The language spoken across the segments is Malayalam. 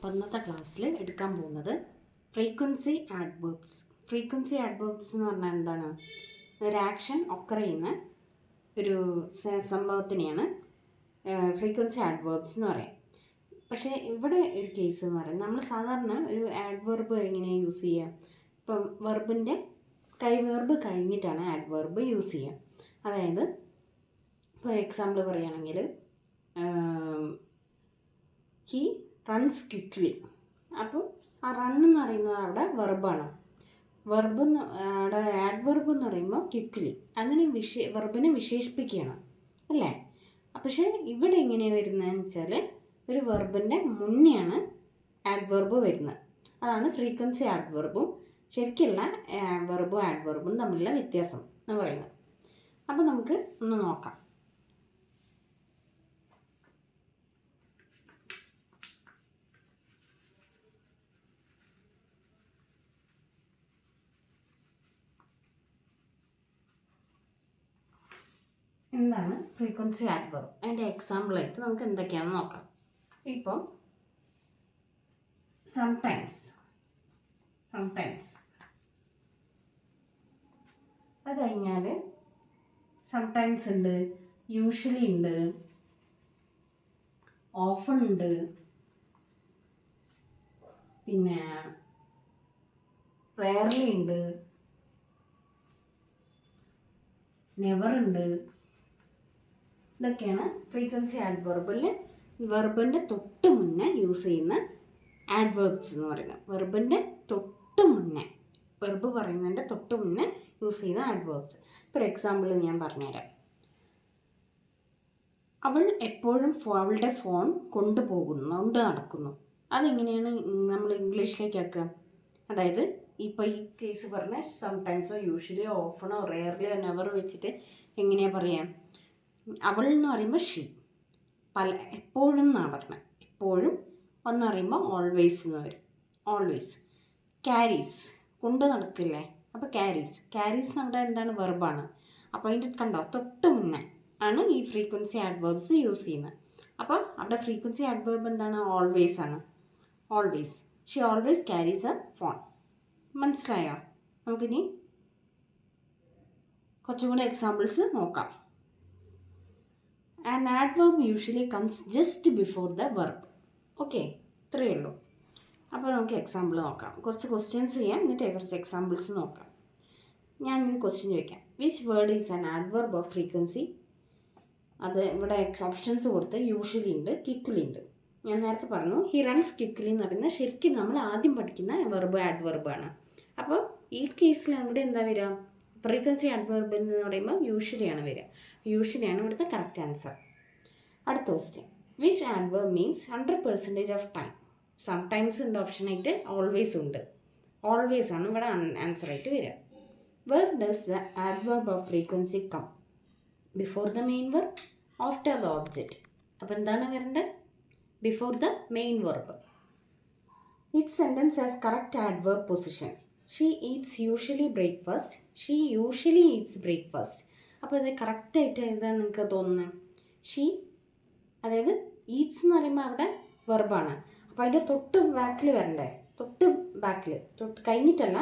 അപ്പോൾ ഇന്നത്തെ ക്ലാസ്സിൽ എടുക്കാൻ പോകുന്നത് ഫ്രീക്വൻസി ആഡ്വേർബ്സ്. ഫ്രീക്വൻസി ആഡ്വേർബ്സ് എന്ന് പറഞ്ഞാൽ എന്താണ്? ഒരു ആക്ഷൻ ഒക്കർ ചെയ്യുന്ന ഒരു സംഭവത്തിനെയാണ് ഫ്രീക്വൻസി ആഡ്വേർബ്സ് എന്ന് പറയാം. പക്ഷേ ഇവിടെ ഒരു കേസ് എന്ന് പറയുന്നത്, നമ്മൾ സാധാരണ ഒരു ആഡ്വേർബ് എങ്ങനെ യൂസ് ചെയ്യുക? ഇപ്പം വെർബ് കഴിഞ്ഞിട്ടാണ് ആഡ്വേർബ് യൂസ് ചെയ്യുക. അതായത് ഇപ്പോൾ എക്സാമ്പിൾ പറയുകയാണെങ്കിൽ ഹി റൺസ് ക്വിക്ക്ലി. അപ്പോൾ ആ റൺ എന്ന് പറയുന്നത് അവിടെ വെർബാണ്. അവിടെ ആഡ്വർബ് എന്ന് പറയുമ്പോൾ ക്വിക്ക്ലി, അതിന് വെർബിനെ വിശേഷിപ്പിക്കുകയാണ് അല്ലേ? പക്ഷേ ഇവിടെ എങ്ങനെയാണ് വരുന്നതെന്ന് വെച്ചാൽ ഒരു വെർബിൻ്റെ മുന്നെയാണ് ആഡ്വർബ് വരുന്നത്. അതാണ് ഫ്രീക്വൻസി ആഡ്വർബും ശരിക്കുള്ള വെർബും ആഡ്വർബും തമ്മിലുള്ള വ്യത്യാസം എന്ന് പറയുന്നത്. അപ്പോൾ നമുക്ക് ഒന്ന് നോക്കാം. എന്താണ് ഫ്രീക്വൻസി ആഡ്വർബ്? അതിൻ്റെ എക്സാമ്പിളായിട്ട് നമുക്ക് എന്തൊക്കെയാണെന്ന് നോക്കാം. ഇപ്പം സംടൈംസ് അത് കഴിഞ്ഞാൽ സംടൈംസ് ഉണ്ട്, യൂഷ്വലി ഉണ്ട്, ഓഫൺ ഉണ്ട്, പിന്നെ റെയർലി ഉണ്ട്, നെവർ ഉണ്ട്. ഇതൊക്കെയാണ് ഫ്രീക്വൻസി ആഡ്വർബിൽ വെർബിൻ്റെ തൊട്ട് മുന്നേ യൂസ് ചെയ്യുന്ന ആഡ്വേർബ്സ് എന്ന് പറയുന്നത്. വെർബിൻ്റെ തൊട്ട് മുന്നേ, വെർബ് പറയുന്നതിൻ്റെ തൊട്ട് മുന്നേ യൂസ് ചെയ്യുന്ന ആഡ്വേർബ്സ്. ഫോർ എക്സാമ്പിൾ ഞാൻ പറഞ്ഞുതരാം. അവൾ എപ്പോഴും അവളുടെ ഫോൺ കൊണ്ട് നടക്കുന്നു. അതെങ്ങനെയാണ് നമ്മൾ ഇംഗ്ലീഷിലേക്ക് ആക്കുക? അതായത് ഇപ്പോൾ ഈ കേസ് പറഞ്ഞ സംടൈംസോ യൂഷ്വലിയോ ഓഫണോ റെയർലിയോ നെവർ വെച്ചിട്ട് എങ്ങനെയാണ് പറയാം? അവൾ എന്ന് പറയുമ്പോൾ ഷീ, എപ്പോഴും എന്നാണ് പറഞ്ഞത്. എപ്പോഴും എന്ന് പറയുമ്പോൾ ഓൾവേസ് എന്ന് വരും. ഓൾവേസ്. ക്യാരീസ്, കൊണ്ട് നടക്കില്ലേ? അപ്പോൾ ക്യാരീസ് നമ്മുടെ എന്താണ്? വെർബാണ്. അപ്പോൾ അതിൻ്റെ കണ്ടോ തൊട്ട് മുന്നേ ആണ് ഈ ഫ്രീക്വൻസി ആഡ്വേർബ്സ് യൂസ് ചെയ്യുന്നത്. അപ്പോൾ അവിടെ ഫ്രീക്വൻസി ആഡ്വേർബ് എന്താണ്? ഓൾവേസ് ആണ്. Always. She always carries a phone. മനസ്സിലായോ? നമുക്കിനി കുറച്ചും കൂടെ എക്സാമ്പിൾസ് നോക്കാം. An adverb usually comes just before the verb. Okay, ഇത്രയേ ഉള്ളൂ. അപ്പോൾ നമുക്ക് എക്സാമ്പിൾ നോക്കാം. കുറച്ച് ക്വസ്റ്റ്യൻസ് ചെയ്യാം, എന്നിട്ട് കുറച്ച് എക്സാമ്പിൾസ് നോക്കാം. ഞാൻ ഒരു ക്വസ്റ്റ്യൻ ചോദിക്കാം. Which word is an adverb of frequency? അത് ഇവിടെ ഓപ്ഷൻസ് കൊടുത്ത് യൂഷ്വലി ഉണ്ട്, ക്വിക്ക്ലി ഉണ്ട്. ഞാൻ നേരത്തെ പറഞ്ഞു ഹി റൺസ് ക്വിക്ക്ലി എന്ന് പറയുന്നത് ശരിക്കും നമ്മൾ ആദ്യം പഠിക്കുന്ന വെർബ് ആഡ്വർബാണ്. അപ്പോൾ ഈ കേസിൽ നമ്മുടെ എന്താ വരിക? ഫ്രീക്വൻസി ആഡ്വർബ് എന്ന് പറയുമ്പോൾ യൂഷ്വലിയാണ് വരിക. യൂഷ്വലിയാണ് ഇവിടുത്തെ കറക്റ്റ് ആൻസർ. അടുത്ത question. Which adverb means 100% of time? Sometimes ഉണ്ട് ഓപ്ഷനായിട്ട്, ഓൾവേസ് ഉണ്ട്. ഓൾവേസ് ആണ് ഇവിടെ ആൻസർ ആയിട്ട് വരിക. Where does the adverb of frequency come? Before the main verb, after the object. അപ്പോൾ എന്താണ് വരേണ്ടത്? Before the main verb. Which sentence has correct adverb position? She eats usually breakfast. She usually eats breakfast. അപ്പോൾ ഇത് കറക്റ്റായിട്ട് ഏതാണ് നിങ്ങൾക്ക് തോന്നുന്നത്? ഷീ, അതായത് ഈറ്റ്സ് എന്ന് പറയുമ്പോൾ അവിടെ വെർബാണ്. അപ്പോൾ അതിൻ്റെ തൊട്ട് ബാക്കിൽ വരണ്ടേ? തൊട്ട് കഴിഞ്ഞിട്ടല്ല,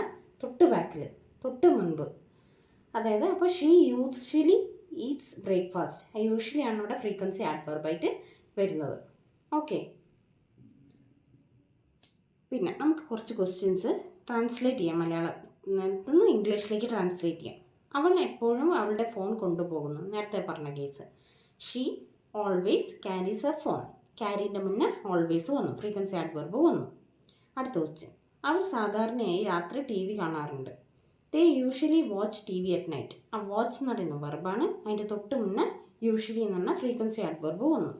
തൊട്ട് മുൻപ്. അതായത് അപ്പോൾ she usually eats breakfast. Usually ആണ് ഇവിടെ ഫ്രീക്വൻസി ആഡ്വർബായിട്ട് വരുന്നത്. ഓക്കെ, പിന്നെ നമുക്ക് കുറച്ച് ക്വസ്റ്റ്യൻസ് ട്രാൻസ്ലേറ്റ് ചെയ്യാം. മലയാളത്തിൽ നിന്ന് ഇംഗ്ലീഷിലേക്ക് ട്രാൻസ്ലേറ്റ് ചെയ്യാം. അവൾ എപ്പോഴും അവളുടെ ഫോൺ കൊണ്ടുപോകുന്നു. നേരത്തെ പറഞ്ഞ case. She always carries a phone. ക്യാരീൻ്റെ മുന്നേ ഓൾവേസ് വന്നു, ഫ്രീക്വൻസി ആഡ്വർബ് വന്നു. അടുത്ത ക്വസ്റ്റ്യൻ. അവർ സാധാരണയായി രാത്രി TV കാണാറുണ്ട്. They usually watch TV at night. ആ വാച്ച് എന്ന് പറയുന്നത് വെർബാണ്. അതിൻ്റെ തൊട്ട് മുന്നേ യൂഷ്വലി എന്ന് പറഞ്ഞാൽ ഫ്രീക്വൻസി ആഡ്വർബ് വന്നു.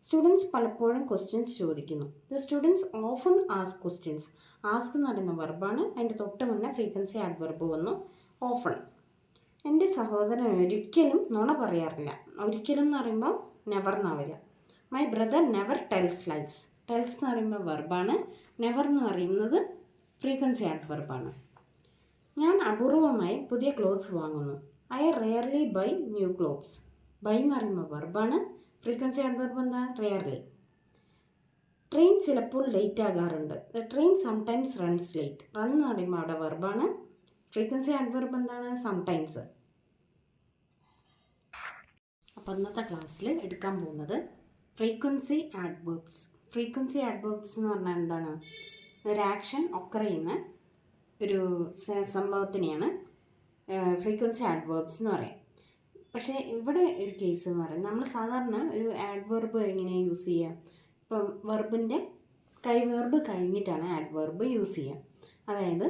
സ്റ്റുഡൻസ് പലപ്പോഴും ക്വസ്റ്റ്യൻസ് ചോദിക്കുന്നു. The students often ask questions. Ask എന്ന് പറയുന്ന വെർബാണ്. അതിൻ്റെ തൊട്ട് മുന്നേ ഫ്രീക്വൻസി ആഡ്വർബ് വന്നു, ഓഫൺ. എൻ്റെ സഹോദരൻ ഒരിക്കലും നുണ പറയാറില്ല. ഒരിക്കലും എന്ന് പറയുമ്പോൾ നെവർ എന്നാണ് വരിക. My brother never tells lies. Tells എന്ന് പറയുമ്പോൾ വെർബാണ്. നെവർ എന്ന് പറയുന്നത് ഫ്രീക്വൻസി ആഡ്വർബാണ്. ഞാൻ അപൂർവമായി പുതിയ ക്ലോത്ത്സ് വാങ്ങുന്നു. I rarely buy new clothes. Buy എന്ന് പറയുമ്പോൾ വെർബാണ്. ഫ്രീക്വൻസി ആഡ്വർബ് എന്താ? റെയർലി. ട്രെയിൻ ചിലപ്പോൾ ലേറ്റ് ആകാറുണ്ട്. The train sometimes runs late. Run എന്ന് പറയുമ്പോൾ അവിടെ വെർബാണ്. ഫ്രീക്വൻസി ആഡ്വർബ് എന്താണ്? സംടൈംസ്. അപ്പോൾ ഇന്നത്തെ ക്ലാസ്സിൽ എടുക്കാൻ പോകുന്നത് ഫ്രീക്വൻസി ആഡ്വേർബ്സ്. ഫ്രീക്വൻസി ആഡ്വേർബ്സ് എന്ന് പറഞ്ഞാൽ എന്താണ്? ഒരു ആക്ഷൻ ഒക്കർ ചെയ്യുന്ന ഒരു സംഭവത്തിനെയാണ് ഫ്രീക്വൻസി ആഡ്വേർബ്സ് എന്ന് പറയാം. പക്ഷേ ഇവിടെ ഒരു കേസ് എന്ന് പറയുന്നത്, നമ്മൾ സാധാരണ ഒരു ആഡ്വേർബ് എങ്ങനെ യൂസ് ചെയ്യുക? ഇപ്പം വെർബിൻ്റെ വെർബ് കഴിഞ്ഞിട്ടാണ് ആഡ്വേർബ് യൂസ് ചെയ്യുക. അതായത്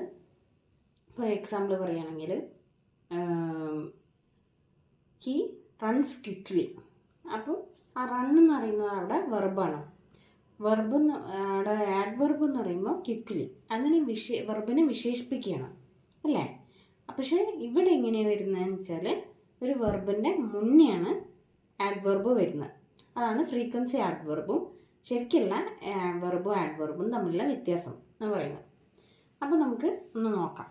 ഇപ്പോൾ എക്സാമ്പിൾ പറയുകയാണെങ്കിൽ ഹി റൺസ് ക്വിക്ക്ലി. അപ്പോൾ ആ റൺ എന്ന് പറയുന്നത് അവിടെ വെർബാണ്. വെർബ് അവിടെ ആഡ്വേർബ് എന്ന് പറയുമ്പോൾ ക്വിക്ക്ലി, അതിന് വെർബിനെ വിശേഷിപ്പിക്കുകയാണ് അല്ലേ? പക്ഷേ ഇവിടെ എങ്ങനെയാണ് വരുന്നതെന്ന് വെച്ചാൽ ഒരു വെർബിൻ്റെ മുന്നെയാണ് ആഡ്വേർബ് വരുന്നത്. അതാണ് ഫ്രീക്വൻസി ആഡ്വേർബും ശരിക്കുള്ള വെർബും ആഡ്വേർബും തമ്മിലുള്ള വ്യത്യാസം എന്ന് പറയുന്നത്. അപ്പോൾ നമുക്ക് ഒന്ന് നോക്കാം.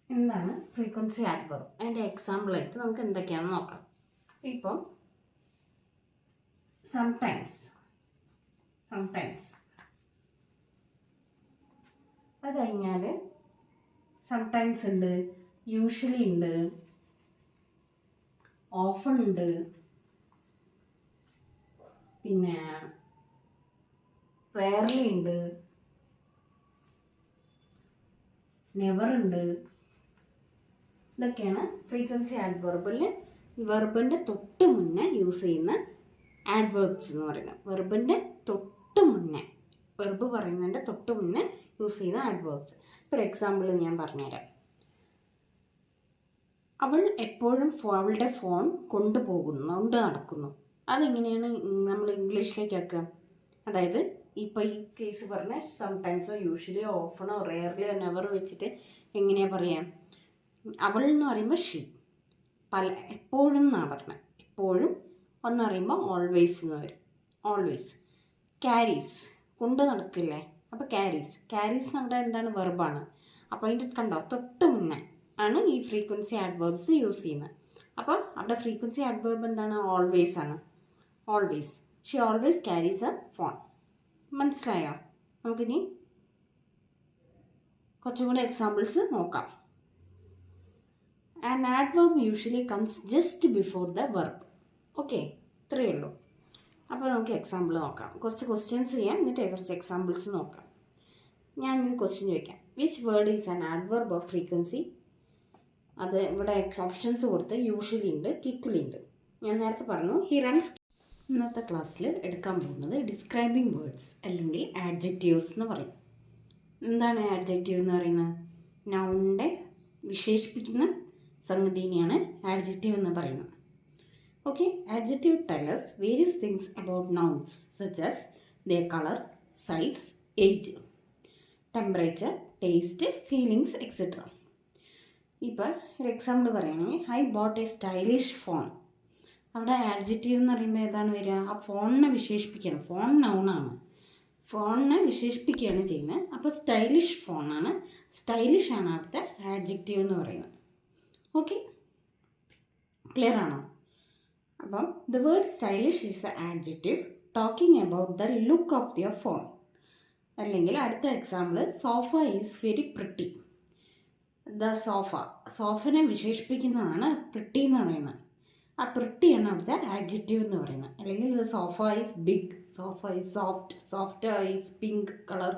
എന്താണ് ഫ്രീക്വൻസി ആഡ്വേർബ്? അതിൻ്റെ എക്സാമ്പിളായിട്ട് നമുക്ക് എന്തൊക്കെയാണെന്ന് നോക്കാം. ഇപ്പം സംടൈംസ് അത് കഴിഞ്ഞാൽ സംടൈംസ് ഉണ്ട്, യൂഷ്വലി ഉണ്ട്, ഓഫൺ ഉണ്ട്, പിന്നെ റെയർലി ഉണ്ട്, നെവർ ഉണ്ട്. ഇതൊക്കെയാണ് ഫ്രീക്വൻസി ആഡ്വേർബിൽ വെർബിൻ്റെ തൊട്ട് മുന്നേ യൂസ് ചെയ്യുന്ന ആഡ്വേർബ്സ് എന്ന് പറയുന്നത്. വെർബിൻ്റെ തൊട്ട് മുന്നേ, വെർബ് പറയുന്നതിൻ്റെ തൊട്ട് മുന്നേ യൂസ് ചെയ്യുന്ന ആഡ്വേർബ്സ്. ഫോർ എക്സാമ്പിൾ ഞാൻ പറഞ്ഞുതരാം. അവൾ എപ്പോഴും അവളുടെ ഫോൺ കൊണ്ട് നടക്കുന്നു. അതെങ്ങനെയാണ് നമ്മൾ ഇംഗ്ലീഷിലേക്ക് ആക്കുക? അതായത് ഇപ്പോൾ ഈ കേസ് പറഞ്ഞ സംടൈംസോ യൂഷ്വലി ഓഫണോ റെയർലിയോ നെവർ വെച്ചിട്ട് എങ്ങനെയാണ് പറയാം? അവൾ എന്ന് പറയുമ്പോൾ ഷീ, എപ്പോഴും എന്നാണ് പറഞ്ഞത്. എപ്പോഴും ഒന്ന് പറയുമ്പോൾ ഓൾവേസ് എന്ന് വരും. ഓൾവേസ്. ക്യാരീസ്, കൊണ്ട് നടക്കില്ലേ? അപ്പോൾ ക്യാരീസ് നമ്മുടെ എന്താണ്? വെർബാണ്. അപ്പോൾ അതിൻ്റെ കണ്ടോ തൊട്ട് മുന്നേ ആണ് ഈ ഫ്രീക്വൻസി ആഡ്വേർബ്സ് യൂസ് ചെയ്യുന്നത്. അപ്പോൾ അവിടെ ഫ്രീക്വൻസി ആഡ്വേർബ് എന്താണ്? ഓൾവേസ് ആണ്. Always. She always carries a phone. മനസ്സിലായോ? നമുക്കിനി കുറച്ചും കൂടെ എക്സാമ്പിൾസ് നോക്കാം. An adverb usually comes just before the verb. Okay, ഇത്രയേ ഉള്ളൂ. അപ്പോൾ നമുക്ക് എക്സാമ്പിൾ നോക്കാം. കുറച്ച് ക്വസ്റ്റ്യൻസ് ചെയ്യാം, എന്നിട്ട് കുറച്ച് എക്സാമ്പിൾസ് നോക്കാം. ഞാൻ ക്വസ്റ്റ്യൻ ചോദിക്കാം. Which word is an adverb of frequency? അത് ഇവിടെ ഓപ്ഷൻസ് കൊടുത്ത് യൂഷ്വലി ഉണ്ട്, ക്വിക്ക്ലി ഉണ്ട്. ഞാൻ നേരത്തെ പറഞ്ഞു ഹി റൺസ്. ഇന്നത്തെ ക്ലാസ്സിൽ എടുക്കാൻ പോകുന്നത് ഡിസ്ക്രൈബിംഗ് വേർഡ്സ് അല്ലെങ്കിൽ ആഡ്ജക്റ്റീവ്സ് എന്ന് പറയും. എന്താണ് ആഡ്ജക്റ്റീവ് എന്ന് പറയുന്നത്? നൗണിൻ്റെ വിശേഷിപ്പിക്കുന്ന സംഗതിനെയാണ് ആഡ്ജക്റ്റീവ് എന്ന് പറയുന്നത്. Okay, adjective tell us various things about nouns such as their color, size, age, temperature, taste, feelings, etc. ഇപ്പോൾ ഒരു എക്സാമ്പിൾ പറയുകയാണെങ്കിൽ I boat A stylish phone. അവിടെ ആഡ്ജക്റ്റീവ് എന്ന് പറയുമ്പോൾ ഏതാണ് വരിക? ആ ഫോണിനെ വിശേഷിപ്പിക്കുകയാണ്. ഫോൺ നൗണാണ്, ഫോണിനെ വിശേഷിപ്പിക്കുകയാണ് ചെയ്യുന്നത്. അപ്പോൾ സ്റ്റൈലിഷ് ഫോണാണ്, സ്റ്റൈലിഷ് ആണ് അവിടുത്തെ ആഡ്ജക്റ്റീവ് എന്ന് പറയുന്നത്. ഓക്കെ, ക്ലിയർ ആണോ? അപ്പം the word stylish is a adjective talking about the look of their phone. അല്ലെങ്കിൽ അടുത്ത example sofa is very pretty. The സോഫനെ വിശേഷിപ്പിക്കുന്നതാണ് പ്രിട്ടി എന്ന് പറയുന്നത്. ആ പ്രിട്ടിയാണ് അവിടുത്തെ ആഡ്ജക്റ്റീവ് എന്ന് പറയുന്നത്. അല്ലെങ്കിൽ the sofa is big, sofa is soft is pink colour.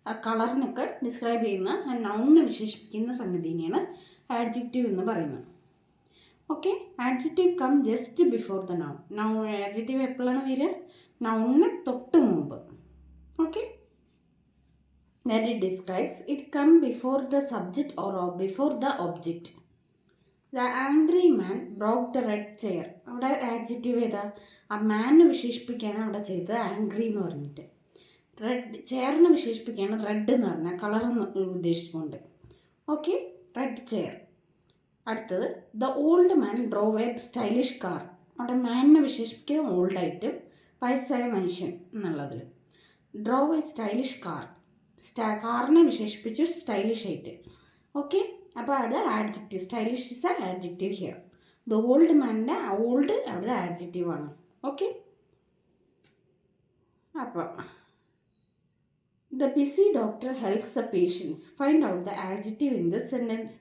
ആ കളറിനൊക്കെ ഡിസ്ക്രൈബ് ചെയ്യുന്ന ആ നൗണിനെ വിശേഷിപ്പിക്കുന്ന സംഗതിനെയാണ് ആഡ്ജക്റ്റീവ് എന്ന് പറയുന്നത്. Okay, adjective come just before the noun. Adjective എപ്പോഴാണ് വരിക? നൗണിന് തൊട്ട് മുമ്പ്. Okay, that it describes, it come before the subject or before the object. The angry man broke the red chair. അവിടെ ആഡ്ജക്റ്റീവ് ഏതാ? ആ മാനിനെ വിശേഷിപ്പിക്കുകയാണ് അവിടെ ചെയ്തത് ആംഗ്രി എന്ന് പറഞ്ഞിട്ട്. റെഡ് ചെയറിനെ വിശേഷിപ്പിക്കുകയാണ് റെഡ് എന്ന് പറഞ്ഞാൽ കളർ ഉദ്ദേശിച്ചുകൊണ്ട്. Okay, red chair. അടുത്തത് the old man drove a stylish car. അവിടെ മാനിനെ വിശേഷിപ്പിക്കുക ഓൾഡായിട്ടും വയസ്സായ മനുഷ്യൻ എന്നുള്ളതിൽ. Drove a stylish car. കാറിനെ വിശേഷിപ്പിച്ചു സ്റ്റൈലിഷ് ആയിട്ട്. ഓക്കെ, അപ്പോൾ അത് adjective. Stylish is a adjective here. The old മാനിൻ്റെ ഓൾഡ് അവിടെ ആഡ്ജക്റ്റീവ് ആണ്. ഓക്കെ, അപ്പോൾ the busy doctor helps the patients. Find out the adjective in the sentence.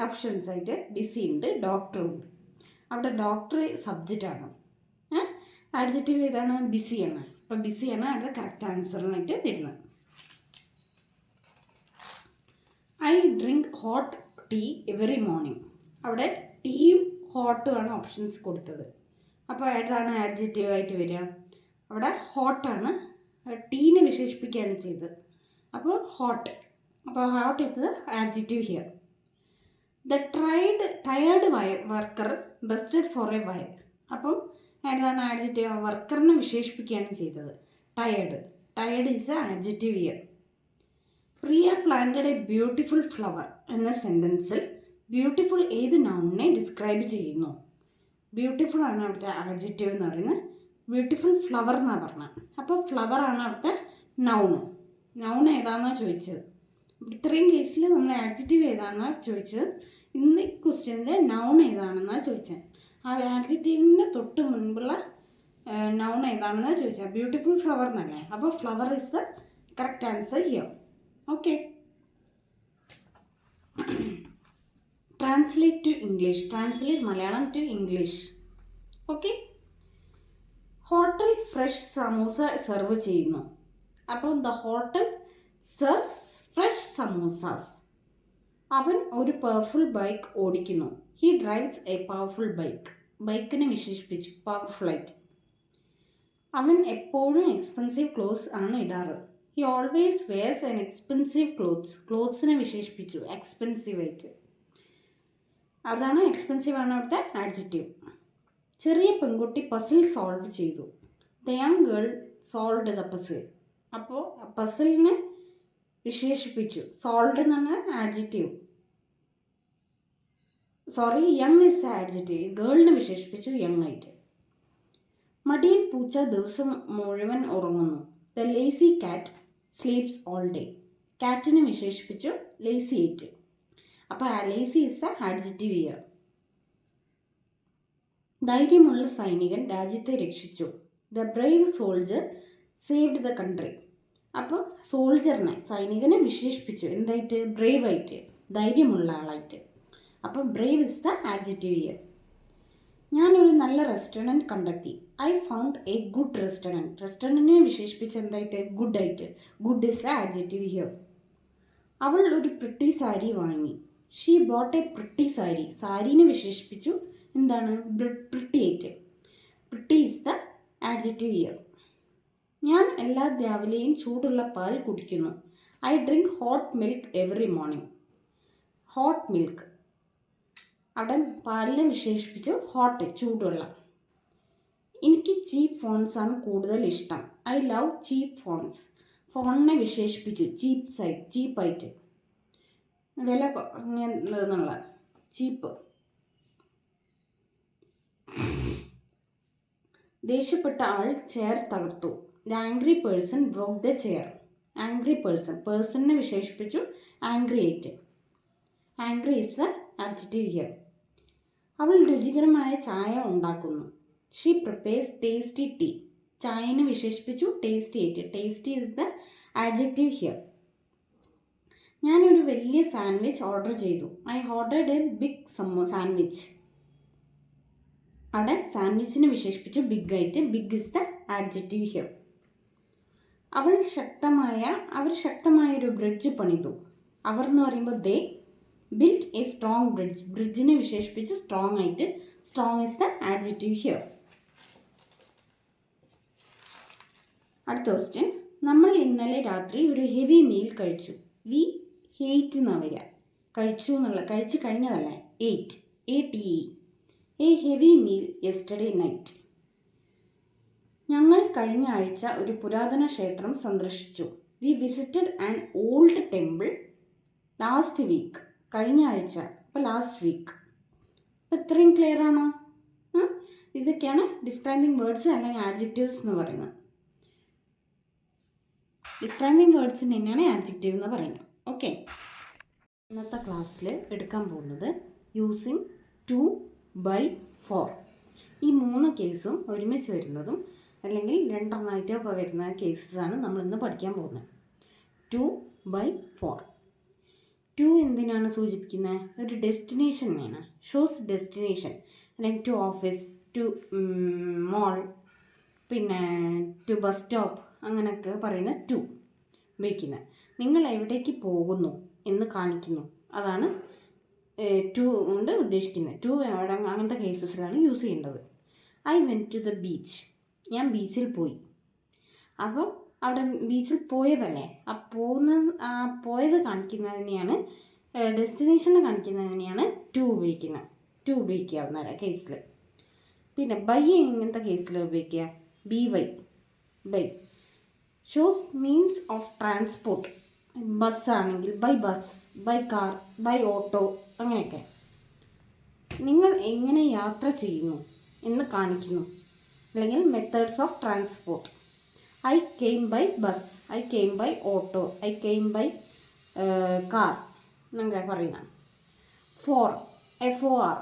Options ആയിട്ട് ബിസി ഉണ്ട്, ഡോക്ടറും ഉണ്ട്. അവിടെ ഡോക്ടർ സബ്ജക്റ്റാണ്, ആഡ്ജക്റ്റീവ് ഏതാണ്? ബിസിയാണ്. അപ്പോൾ ബിസിയാണ് അവിടെ കറക്റ്റ് ആൻസറിനായിട്ട് വരുന്നത്. I drink hot tea every morning. അവിടെ ടീയും ഹോട്ടുമാണ് ഓപ്ഷൻസ് കൊടുത്തത്. അപ്പോൾ ഏതാണ് ആഡ്ജക്റ്റീവ് ആയിട്ട് വരിക? അവിടെ ഹോട്ടാണ്, ടീനെ വിശേഷിപ്പിക്കുകയാണ് ചെയ്തത്. അപ്പോൾ ഹോട്ട്. അപ്പോൾ hot is adjective here. The tired worker rested for a while. അപ്പം ഏതാണ് ആഡ്ജക്റ്റീവ്? വർക്കറിനെ വിശേഷിപ്പിക്കുകയാണ് ചെയ്തത്. Tired is a adjective here. Priya planted a beautiful flower എന്ന സെൻറ്റൻസിൽ ബ്യൂട്ടിഫുൾ ഏത് നൗണിനെ ഡിസ്ക്രൈബ് ചെയ്യുന്നു? ബ്യൂട്ടിഫുൾ ആണ് അവിടുത്തെ ആഡ്ജക്റ്റീവ് എന്ന് പറയുന്നത്. ബ്യൂട്ടിഫുൾ ഫ്ലവർ എന്നാണ് പറഞ്ഞത്. അപ്പോൾ ഫ്ലവർ ആണ് അവിടുത്തെ നൗൺ ഏതാണെന്നാണ് ചോദിച്ചത്. ഇത്രയും കേസിൽ നമ്മൾ ആഡ്ജക്റ്റീവ് ഏതാണെന്നാണ് ചോദിച്ചത്. ഇന്ന് ഈ ക്വസ്റ്റ്യനിൽ നൗൺ ഏതാണെന്നാണ് ചോദിച്ചത്. ആ ആഡ്ജക്റ്റീവിന് തൊട്ട് മുൻപുള്ള നൗൺ ഏതാണെന്നാണ് ചോദിച്ചത്. ബ്യൂട്ടിഫുൾ ഫ്ലവർ എന്നല്ലേ. അപ്പോൾ flower is the correct answer here. Okay, translate to English. Translate Malayalam to English. Okay, hotel fresh samosa serve ചെയ്യുന്നു. അപ്പം the hotel serves fresh samosas. അവൻ ഒരു പവർഫുൾ ബൈക്ക് ഓടിക്കുന്നു. He drives a powerful bike. ബൈക്കിനെ വിശേഷിപ്പിച്ചു പവർഫുള്ളായിട്ട്. അവൻ എപ്പോഴും എക്സ്പെൻസീവ് ക്ലോത്ത്സ് ആണ് ഇടാറ്. He always wears an expensive clothes. ക്ലോത്ത്സിനെ വിശേഷിപ്പിച്ചു എക്സ്പെൻസീവ് ആയിട്ട്. അതാണ് എക്സ്പെൻസീവ് ആണ് അവിടുത്തെ ആഡ്ജക്റ്റീവ്. ചെറിയ പെൺകുട്ടി പസിൽ സോൾവ് ചെയ്തു. The young girl solved the puzzle. അപ്പോൾ പസിലിനെ വിശേഷിപ്പിച്ചു. സോൾവ്ഡ് എന്നാണ് ആഡ്ജക്റ്റീവ്. Young is adjective. ഗേളിനെ വിശേഷിപ്പിച്ചു യങ് ആയിട്ട്. മടിയൻ പൂച്ച ദിവസം മുഴുവൻ ഉറങ്ങുന്നു. The lazy cat sleeps all day. കാറ്റിനെ വിശേഷിപ്പിച്ചു ലേസി ആയിട്ട്. അപ്പോൾ lazy is the adjective here. ധൈര്യമുള്ള സൈനികൻ രാജ്യത്തെ രക്ഷിച്ചു. The brave soldier saved the country. അപ്പോൾ സോൾജറിനെ, സൈനികനെ വിശേഷിപ്പിച്ചു എന്തായിട്ട്? ബ്രേവ് ആയിട്ട്, ധൈര്യമുള്ള ആളായിട്ട്. അപ്പോൾ brave is the adjective here. ഞാനൊരു നല്ല റെസ്റ്റോറൻറ്റ് കണ്ടെത്തി. I found a good restaurant. റെസ്റ്റോറൻറ്റിനെ വിശേഷിപ്പിച്ച് എന്തായിട്ട്? ഗുഡ് ആയിട്ട്. Good is the adjective here. അവൾ ഒരു പ്രിട്ടി സാരി വാങ്ങി. She bought a pretty sari. സാരീനെ വിശേഷിപ്പിച്ചു എന്താണ്? പ്രിട്ടി ആയിട്ട്. Pretty is the adjective here. ഞാൻ എല്ലാ രാവിലെയും ചൂടുള്ള പാൽ കുടിക്കുന്നു. I drink hot milk every morning. Hot milk. അവിടെ പാലിനെ വിശേഷിപ്പിച്ചു ഹോട്ട്, ചൂടുള്ള. എനിക്ക് ചീപ്പ് ഫോൺസ് ആണ് കൂടുതൽ ഇഷ്ടം. I love cheap phones. ഫോണിനെ വിശേഷിപ്പിച്ചു ചീപ്പായിട്ട്, വില എന്നുള്ള ചീപ്പ്. ദേഷ്യപ്പെട്ട ആൾ ചെയർ തകർത്തു. The angry person broke the chair. Angry പേഴ്സണിനെ വിശേഷിപ്പിച്ചു ആംഗ്രി ആയിട്ട്. Angry is the adjective here. അവൾ രുചികരമായ ചായ ഉണ്ടാക്കുന്നു. She prepares tasty tea. ചായനെ വിശേഷിപ്പിച്ചു ടേസ്റ്റി ആയിട്ട്. Tasty is the adjective here. ഞാനൊരു വലിയ സാൻഡ്വിച്ച് ഓർഡർ ചെയ്തു. I ordered a big sandwich. അവിടെ സാൻഡ്വിച്ചിനെ വിശേഷിപ്പിച്ചു ബിഗ് ആയിട്ട്. Big is the adjective here. അവർ ശക്തമായ ഒരു ബ്രിഡ്ജ് പണിതു. അവർ എന്ന് പറയുമ്പോൾ they built a strong bridge. ബ്രിഡ്ജിനെ വിശേഷിപ്പിച്ച് സ്ട്രോങ് ആയിട്ട്. Strong is the adjective here. അടുത്ത ക്വസ്റ്റ്യൻ. നമ്മൾ ഇന്നലെ രാത്രി ഒരു ഹെവി മീൽ കഴിച്ചു. വി ഹേറ്റ് എന്നാണ് വരിക. കഴിച്ചു എന്നുള്ള, കഴിച്ചു കഴിഞ്ഞതല്ലേ. ATE. A heavy meal yesterday night. ഞങ്ങൾ കഴിഞ്ഞ ആഴ്ച ഒരു പുരാതന ക്ഷേത്രം സന്ദർശിച്ചു. We visited an old temple last week. കഴിഞ്ഞ ആഴ്ച, അപ്പോൾ ലാസ്റ്റ് വീക്ക്. അപ്പോൾ ഇത്രയും ക്ലിയർ ആണോ? ഇതൊക്കെയാണ് ഡിസ്ക്രൈബിംഗ് വേർഡ്സ് അല്ലെങ്കിൽ ആഡ്ജക്റ്റീവ്സ് എന്ന് പറയുന്നത്. ഡിസ്ക്രൈബിങ് വേർഡ്സിന് തന്നെയാണ് ആഡ്ജക്റ്റീവ് എന്ന് പറയുന്നത്. ഓക്കെ, ഇന്നത്തെ ക്ലാസ്സിൽ എടുക്കാൻ പോകുന്നത് യൂസിങ് ടു, ബൈ, ഫോർ. ഈ 3 കേസും ഒരുമിച്ച് വരുന്നതും അല്ലെങ്കിൽ രണ്ടെണ്ണമായിട്ട് വരുന്ന കേസസാണ് നമ്മളിന്ന് പഠിക്കാൻ പോകുന്നത്. To, by, four. ടു എന്തിനാണ് സൂചിപ്പിക്കുന്നത്? ഒരു ഡെസ്റ്റിനേഷനെയാണ്. Shows destination. Like to office, to mall, പിന്നെ ടു ബസ് സ്റ്റോപ്പ്, അങ്ങനെയൊക്കെ പറയുന്ന ടു ഉപയോഗിക്കുന്നത്. നിങ്ങൾ എവിടേക്ക് പോകുന്നു എന്ന് കാണിക്കുന്നു. അതാണ് ടു കൊണ്ട് ഉദ്ദേശിക്കുന്നത്. ടു അങ്ങനത്തെ കേസസിലാണ് യൂസ് ചെയ്യേണ്ടത്. I went to the beach. ഞാൻ ബീച്ചിൽ പോയി. അപ്പോൾ അവിടെ ബീച്ചിൽ പോയതല്ലേ, പോയത് കാണിക്കുന്നതിനെയാണ്, ഡെസ്റ്റിനേഷനെ കാണിക്കുന്നതിനെയാണ് ടു ഉപയോഗിക്കുന്നത്. ടു ഉപയോഗിക്കാവുന്ന കേസിൽ. പിന്നെ ബൈ എങ്ങനത്തെ കേസിൽ ഉപയോഗിക്കുക? By shows means of transport. ബസ്സാണെങ്കിൽ by bus, by car, by auto, അങ്ങനെയൊക്കെ. നിങ്ങൾ എങ്ങനെ യാത്ര ചെയ്യുന്നു എന്ന് കാണിക്കുന്നു. അല്ലെങ്കിൽ methods of transport. I came by bus, I came by auto, I came by car എന്നൊക്കെ പറയുന്ന. For, FOR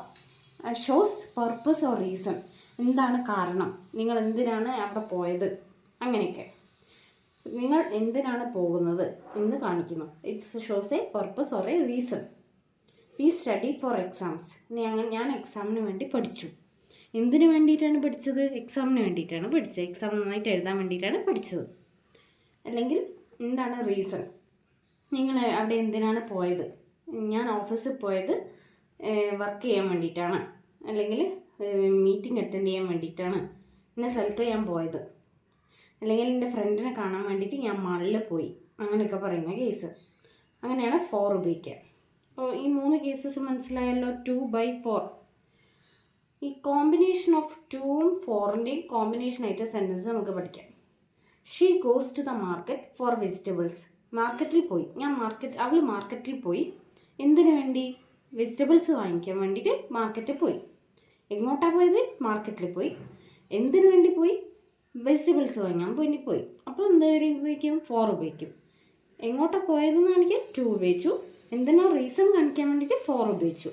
shows purpose or reason. എന്താണ് കാരണം, നിങ്ങൾ എന്തിനാണ് അവിടെ പോയത്, അങ്ങനെയൊക്കെ. നിങ്ങൾ എന്തിനാണ് പോകുന്നത് എന്ന് കാണിക്കുന്നു. It's shows A purpose or A reason. We study four exams. ഞാൻ എക്സാമിന് വേണ്ടി പഠിച്ചു. എന്തിനു വേണ്ടിയിട്ടാണ് പഠിച്ചത്? എക്സാമിന് വേണ്ടിയിട്ടാണ് പഠിച്ചത്. എക്സാം നന്നായിട്ട് എഴുതാൻ വേണ്ടിയിട്ടാണ് പഠിച്ചത്. അല്ലെങ്കിൽ എന്താണ് റീസൺ? നിങ്ങൾ അവിടെ എന്തിനാണ് പോയത്? ഞാൻ ഓഫീസിൽ പോയത് വർക്ക് ചെയ്യാൻ വേണ്ടിയിട്ടാണ്, അല്ലെങ്കിൽ മീറ്റിംഗ് അറ്റൻഡ് ചെയ്യാൻ വേണ്ടിയിട്ടാണ്, ഇന്ന സ്ഥലത്ത് ഞാൻ പോയത്. അല്ലെങ്കിൽ എൻ്റെ ഫ്രണ്ടിനെ കാണാൻ വേണ്ടിയിട്ട് ഞാൻ മാളിൽ പോയി, അങ്ങനെയൊക്കെ പറയുന്ന കേസ്. അങ്ങനെയാണ് ഫോർ ഉപയോഗിക്കുക. അപ്പോൾ ഈ 3 കേസസ് മനസ്സിലായല്ലോ, ടു, ബൈ, ഫോർ. ഈ കോമ്പിനേഷൻ ഓഫ് ടൂവും ഫോറിൻ്റെയും കോമ്പിനേഷനായിട്ട് സെൻറ്റൻസ് നമുക്ക് പഠിക്കാം. She goes to the market for vegetables. മാർക്കറ്റിൽ പോയി. അവൾ മാർക്കറ്റിൽ പോയി. എന്തിനു വേണ്ടി? വെജിറ്റബിൾസ് വാങ്ങിക്കാൻ വേണ്ടിയിട്ട് മാർക്കറ്റിൽ പോയി. എങ്ങോട്ടാണ് പോയത്? മാർക്കറ്റിൽ പോയി. എന്തിനു വേണ്ടി പോയി? വെജിറ്റബിൾസ് വാങ്ങാൻ വേണ്ടി പോയി. അപ്പോൾ എന്താ ഉപയോഗിക്കും? ഫോർ ഉപയോഗിക്കും. എങ്ങോട്ടാണ് പോയതെന്ന് കാണിക്കാൻ ടു ഉപയോഗിച്ചു. എന്തിനാ റീസൺ കാണിക്കാൻ വേണ്ടിയിട്ട് ഫോർ ഉപയോഗിച്ചു.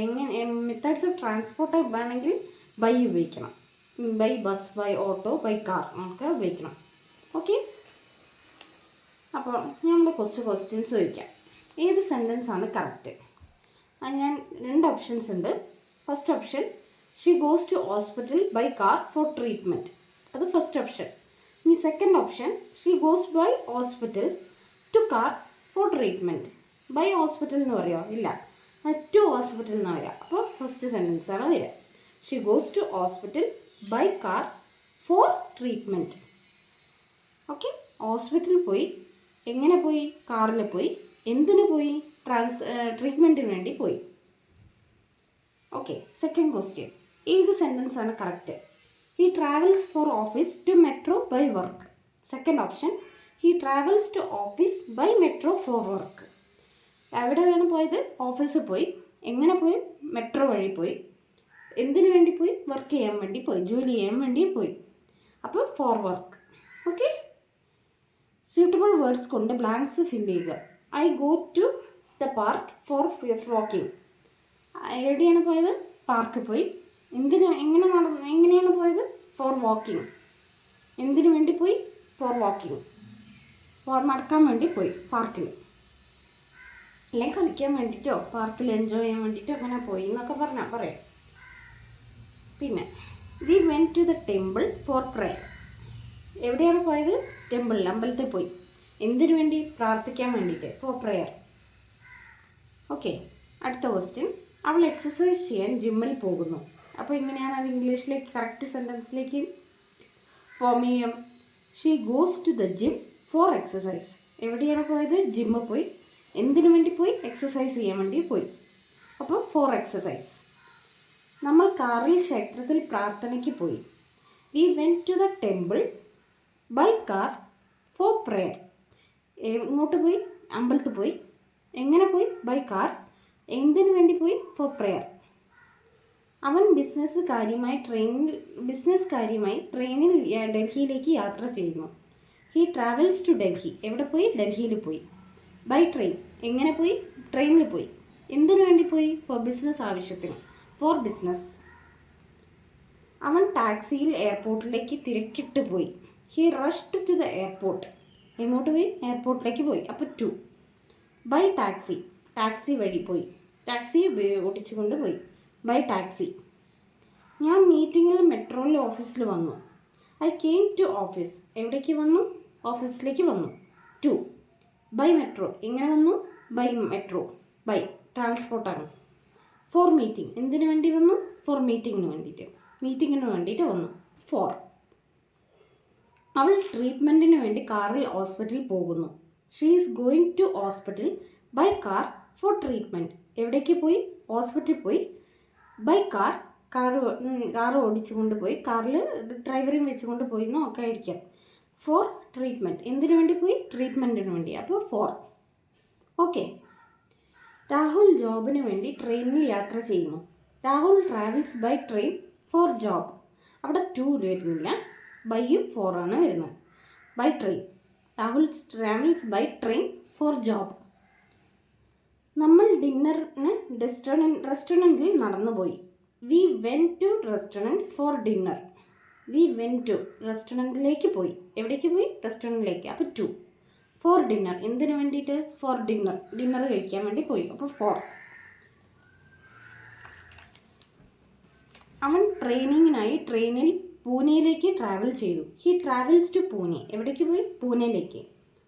എങ്ങനെ മെത്തേഡ്സ് ഓഫ് ട്രാൻസ്പോർട്ട് വേണമെങ്കിൽ ബൈ ഉപയോഗിക്കണം. By bus, by auto, by car നമുക്ക് ഉപയോഗിക്കണം. ഓക്കെ, അപ്പോൾ നമ്മൾ കുറച്ച് ക്വസ്റ്റ്യൻസ് ചോദിക്കാം. ഏത് സെൻറ്റൻസ് ആണ് കറക്റ്റ്? ഞാൻ 2 ഓപ്ഷൻസ് ഉണ്ട്. First option, she goes to hospital by car for treatment. അത് ഫസ്റ്റ് ഓപ്ഷൻ. ഇനി second option, she goes by hospital to car for treatment. By hospital എന്ന് പറയുമോ? ഇല്ല, ടു ഹോസ്പിറ്റൽ എന്ന് പറയാം. അപ്പോൾ ഫസ്റ്റ് സെൻറ്റൻസ് ആണ് വരിക. She goes to hospital by car for treatment. Okay, ഹോസ്പിറ്റലിൽ പോയി. എങ്ങനെ പോയി? കാറിൽ പോയി. എന്തിനു പോയി? ട്രീറ്റ്മെൻറ്റിന് വേണ്ടി പോയി. ഓക്കെ, സെക്കൻഡ് ക്വസ്റ്റ്യൻ, ഏത് സെൻറ്റൻസ് ആണ് correct? He travels for office to metro by work. Second option, he travels to office by metro for work. എവിടെയാണ് പോയത്? ഓഫീസിൽ പോയി. എങ്ങനെ പോയി? മെട്രോ വഴി പോയി. എന്തിനു വേണ്ടി പോയി? വർക്ക് ചെയ്യാൻ വേണ്ടി പോയി, ജോലി ചെയ്യാൻ വേണ്ടി പോയി. അപ്പോൾ for work. Okay, suitable words കൊണ്ട് ബ്ലാങ്ക്സ് ഫിൽ ചെയ്യുക. I go to the park for walking. എവിടെയാണ് പോയത്? പാർക്കിൽ പോയി. എങ്ങനെയാണ് പോയത്? For walking. എന്തിനു വേണ്ടി പോയി? For walking. നടക്കാൻ വേണ്ടി പോയി പാർക്കിൽ. അല്ലെങ്കിൽ കളിക്കാൻ വേണ്ടിയിട്ടോ പാർക്കിൽ എൻജോയ് ചെയ്യാൻ വേണ്ടിയിട്ടോ അങ്ങനെ പോയി എന്നൊക്കെ പറയാം. പിന്നെ we went to the temple for prayer. എവിടെയാണ് പോയത്? ടെമ്പിളിൽ, അമ്പലത്തിൽ പോയി. എന്തിനു വേണ്ടി? പ്രാർത്ഥിക്കാൻ വേണ്ടിയിട്ട്, ഫോർ പ്രെയർ. ഓക്കെ, അടുത്ത ക്വസ്റ്റ്യൻ, അവൾ എക്സസൈസ് ചെയ്യാൻ ജിമ്മിൽ പോകുന്നു. അപ്പോൾ എങ്ങനെയാണ് അത് ഇംഗ്ലീഷിലേക്ക് കറക്റ്റ് സെൻറ്റൻസിലേക്ക് ഫോം ചെയ്യാം? She goes to the gym for exercise. എവിടെയാണ് പോയത്? ജിമ്മിൽ പോയി. എന്തിനു വേണ്ടി പോയി? എക്സസൈസ് ചെയ്യാൻ വേണ്ടി പോയി. അപ്പോൾ ഫോർ എക്സസൈസ്. നമ്മൾ കാറിൽ ക്ഷേത്രത്തിൽ പ്രാർത്ഥനയ്ക്ക് പോയി. We went to the temple by car for prayer. എങ്ങോട്ട് പോയി? അമ്പലത്തിൽ പോയി. എങ്ങനെ പോയി? By car. എന്തിനു വേണ്ടി പോയി? Four prayer. അവൻ ബിസിനസ് കാര്യമായി ട്രെയിനിൽ ഡൽഹിയിലേക്ക് യാത്ര ചെയ്യുന്നു. He travels to Delhi. എവിടെ പോയി? ഡൽഹിയിൽ പോയി. By train. എങ്ങനെ പോയി? ട്രെയിനിൽ പോയി. എന്തിനു വേണ്ടി പോയി? ഫോർ ബിസിനസ് ആവശ്യത്തിന്. For business. അവൻ ടാക്സിയിൽ എയർപോർട്ടിലേക്ക് തിരക്കിട്ട് പോയി. He rushed to the airport. എങ്ങോട്ട് പോയി? എയർപോർട്ടിലേക്ക് പോയി. അപ്പോൾ ടു. By taxi. ടാക്സി വഴി പോയി. ടാക്സി ഓടിച്ചുകൊണ്ട് പോയി. By taxi. ഞാൻ മീറ്റിങ്ങിൽ മെട്രോയിൽ ഓഫീസിൽ വന്നു. I came to office. എവിടേക്ക് വന്നു? ഓഫീസിലേക്ക് വന്നു. ടു. By metro. എങ്ങനെ വന്നു? By metro. ബൈ ട്രാൻസ്പോർട്ടാണ്. For meeting. എന്തിനു വേണ്ടി വന്നു? ഫോർ മീറ്റിങ്ങിന് വേണ്ടിയിട്ട് വന്നു. ഫോർ. അവൾ ട്രീറ്റ്മെൻറ്റിന് വേണ്ടി കാറിൽ ഹോസ്പിറ്റലിൽ പോകുന്നു. She is going to hospital by car for treatment. എവിടേക്ക് പോയി? ഹോസ്പിറ്റലിൽ പോയി. ബൈ കാർ ഓടിച്ചുകൊണ്ട് പോയി. കാറിൽ ഡ്രൈവറും വെച്ചുകൊണ്ട് പോയി എന്നൊക്കെ ആയിരിക്കാം. Four treatment. എന്തിനു വേണ്ടി പോയി? ട്രീറ്റ്മെൻറ്റിന് വേണ്ടി. അപ്പോൾ ഫോർ. ഓക്കെ. രാഹുൽ ജോബിന് വേണ്ടി ട്രെയിനിൽ യാത്ര ചെയ്യുന്നു. Rahul travels by train for job. അവിടെ ടു വരുന്നില്ല, ബൈയും ഫോറാണ് വരുന്നത്. By train. Rahul travels by train for job. നമ്മൾ ഡിന്നറിന് റെസ്റ്റോറൻറ്റിൽ നടന്നുപോയി. We went to restaurant for dinner. We went to റെസ്റ്റോറൻറ്റിലേക്ക് പോയി. എവിടേക്ക് പോയി? റെസ്റ്റോറൻറ്റിലേക്ക്. അപ്പോൾ ടു. Four dinner. എന്തിനു വേണ്ടിയിട്ട്? ഫോർ ഡിന്നർ കഴിക്കാൻ വേണ്ടി പോയി. അപ്പോൾ ഫോർ. അവൻ ട്രെയിനിങ്ങിനായി ട്രെയിനിൽ പൂനെയിലേക്ക് ട്രാവൽ ചെയ്തു. He travels to Pune. എവിടേക്ക് പോയി? പൂനെയിലേക്ക്.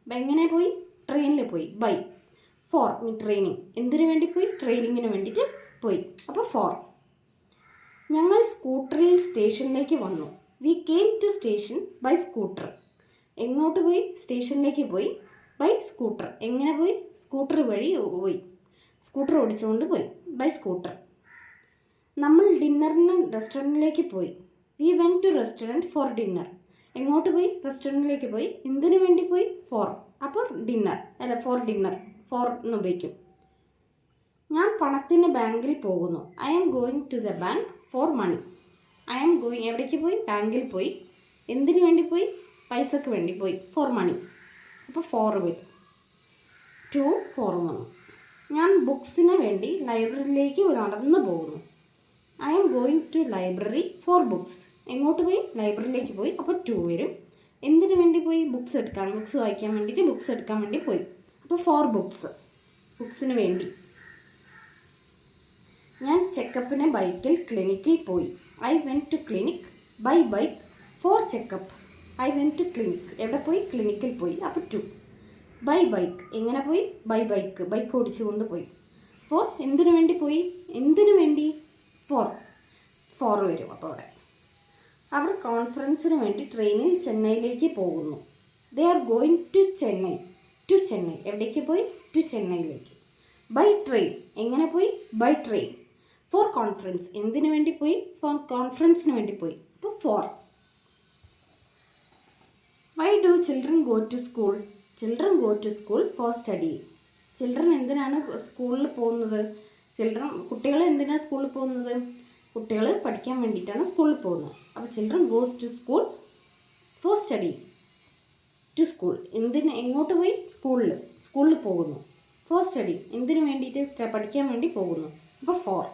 എങ്ങനെ പോയി? ട്രെയിനിൽ പോയി. ബൈ. For training. എന്തിനു വേണ്ടി പോയി? ട്രെയിനിങ്ങിന് വേണ്ടിയിട്ട് പോയി. അപ്പോൾ ഫോർ. ഞങ്ങൾ സ്കൂട്ടറിൽ സ്റ്റേഷനിലേക്ക് വന്നു. We came to station by scooter. എങ്ങോട്ട് പോയി? സ്റ്റേഷനിലേക്ക് പോയി. By scooter. എങ്ങനെ പോയി? സ്കൂട്ടർ വഴി പോയി. സ്കൂട്ടർ ഓടിച്ചുകൊണ്ട് പോയി. By scooter. നമ്മൾ ഡിന്നറിന് റെസ്റ്റോറൻറ്റിലേക്ക് പോയി. We went to restaurant for dinner. എങ്ങോട്ട് പോയി? റെസ്റ്റോറൻറ്റിലേക്ക് പോയി. എന്തിനു വേണ്ടി പോയി? ഫോർ. അപ്പോൾ ഡിന്നർ ഫോർ ഡിന്നർ. ഫോർ എന്ന് ഉപയോഗിക്കും. ഞാൻ പണത്തിന് ബാങ്കിൽ പോകുന്നു. I am going to the bank for money. I am going. എവിടേക്ക് പോയി? ബാങ്കിൽ പോയി. എന്തിനു വേണ്ടി പോയി? പൈസക്ക് വേണ്ടി പോയി. For money. അപ്പോൾ ഫോർ വരും. ടു ഫോറും വന്നു. ഞാൻ ബുക്സിന് വേണ്ടി ലൈബ്രറിയിലേക്ക് നടന്നു പോകുന്നു. I am going to library for books. എങ്ങോട്ട് പോയി? ലൈബ്രറിയിലേക്ക് പോയി. അപ്പോൾ ടു വരും. എന്തിനു വേണ്ടി പോയി? ബുക്സ് വായിക്കാൻ വേണ്ടിയിട്ട് ബുക്സ് എടുക്കാൻ വേണ്ടി പോയി. അപ്പോൾ ഫോർ ബുക്സ്. ബുക്സിന് വേണ്ടി. ഞാൻ ചെക്കപ്പിന് ബൈക്കിൽ ക്ലിനിക്കിൽ പോയി. I went to clinic by bike for checkup. I went to clinic. എവിടെ പോയി? ക്ലിനിക്കിൽ പോയി. അപ്പോൾ ടു. By bike. എങ്ങനെ പോയി? ബൈ ബൈക്ക് ഓടിച്ചുകൊണ്ട് പോയി. ഫോർ. എന്തിനു വേണ്ടി പോയി? എന്തിനു വേണ്ടി? ഫോർ വരും. അപ്പോൾ അവിടെ അവർ കോൺഫറൻസിന് വേണ്ടി ട്രെയിനിൽ ചെന്നൈയിലേക്ക് പോകുന്നു. They are going to Chennai. എവിടേക്ക് പോയി? ടു ചെന്നൈയിലേക്ക്. By train. എങ്ങനെ പോയി? By train. For conference. എന്തിനു വേണ്ടി പോയി? ഫോർ കോൺഫറൻസിന് വേണ്ടി പോയി. അപ്പോൾ for. Why do children go to school? Children go to school for study. Children എന്തിനാണ് സ്കൂളിൽ പോകുന്നത്? കുട്ടികൾ എന്തിനാണ് സ്കൂളിൽ പോകുന്നത്? കുട്ടികൾ പഠിക്കാൻ വേണ്ടിയിട്ടാണ് സ്കൂളിൽ പോകുന്നത്. അപ്പോൾ children goes to school for study. To school. എങ്ങോട്ട് പോയി? സ്കൂളിൽ പോകുന്നു. For study. എന്തിനു വേണ്ടിയിട്ട്? പഠിക്കാൻ വേണ്ടി പോകുന്നു. അപ്പോൾ for.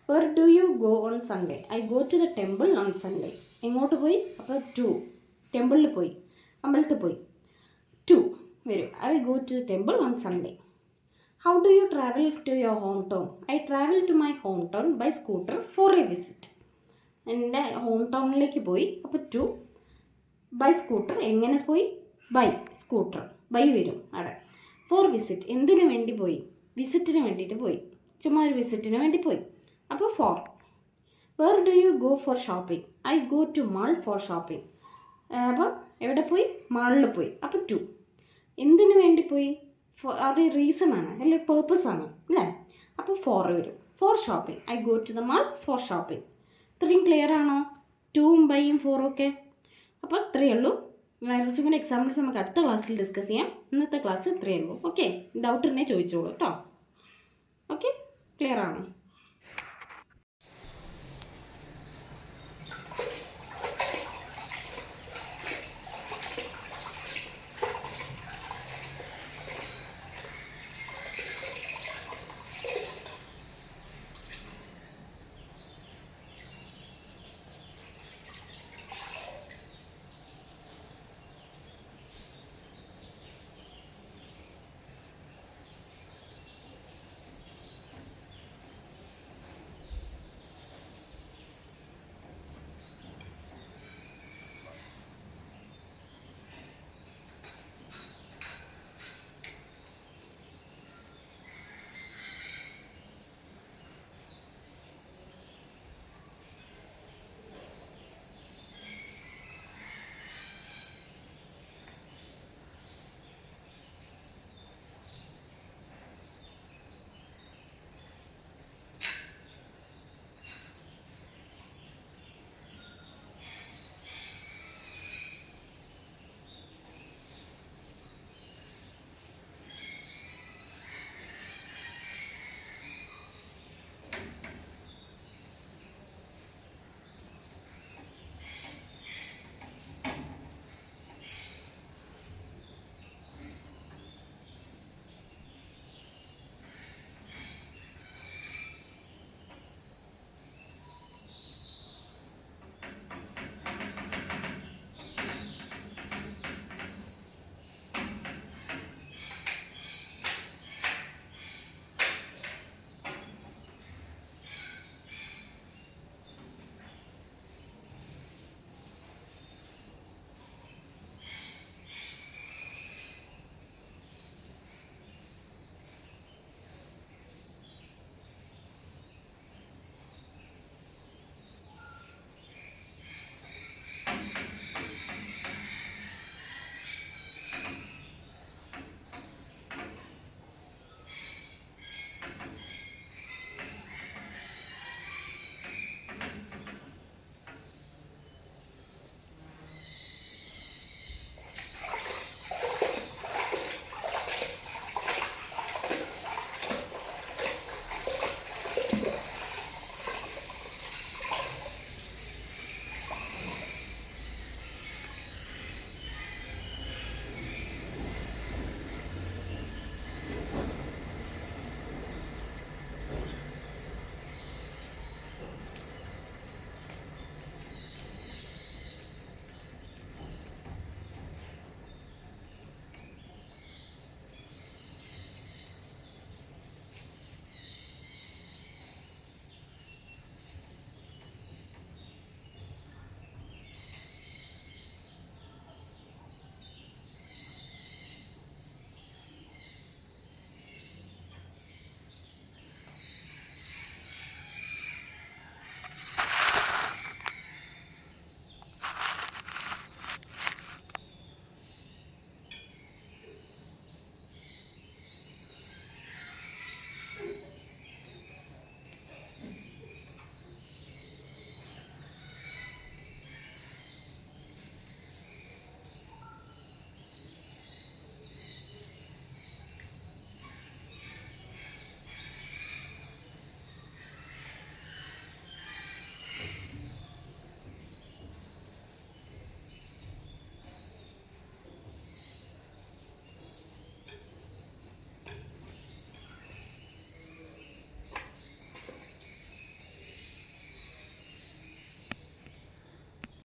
Where do you go on Sunday? I go to the temple on Sunday. എങ്ങോട്ട് പോയി? അപ്പോൾ ടു. ടെമ്പിളിൽ പോയി. അമ്പലത്തിൽ പോയി. ടു വരും. I go to the temple on Sunday. How do you travel to your home town? I travel to my home town by scooter for a visit. എൻ്റെ ഹോം ടൗണിലേക്ക് പോയി. അപ്പോൾ ടു. By scooter. എങ്ങനെ പോയി? By scooter. ബൈ വരും അവിടെ. For visit. എന്തിനു വേണ്ടി പോയി? വിസിറ്റിന് വേണ്ടിയിട്ട് പോയി. ചുമ്മാ ഒരു വിസിറ്റിന് വേണ്ടി പോയി. അപ്പോൾ for. Where do you go for shopping? I go to mall for shopping. അപ്പോൾ എവിടെ പോയി? മാളിൽ പോയി. അപ്പോൾ ടു. എന്തിനു വേണ്ടി പോയി? അവിടെ റീസൺ ആണ്, അല്ലെ പേർപ്പസ് ആണ് അല്ലേ? അപ്പോൾ ഫോർ വരും. For shopping. I go to the mall for shopping. ഇത്രയും ക്ലിയർ ആണോ? ടൂവും ബൈയും ഫോറും ഒക്കെ. അപ്പോൾ ഇത്രയേ ഉള്ളൂ. കുറച്ചും കൂടി എക്സാമ്പിൾസ് നമുക്ക് അടുത്ത ക്ലാസ്സിൽ ഡിസ്കസ് ചെയ്യാം. ഇന്നത്തെ ക്ലാസ് ഇത്രയേ ഉള്ളൂ. ഓക്കെ, ഡൗട്ട് ഉണ്ടെങ്കിൽ ചോദിച്ചോളൂ കേട്ടോ. ഓക്കെ, ക്ലിയർ ആണോ?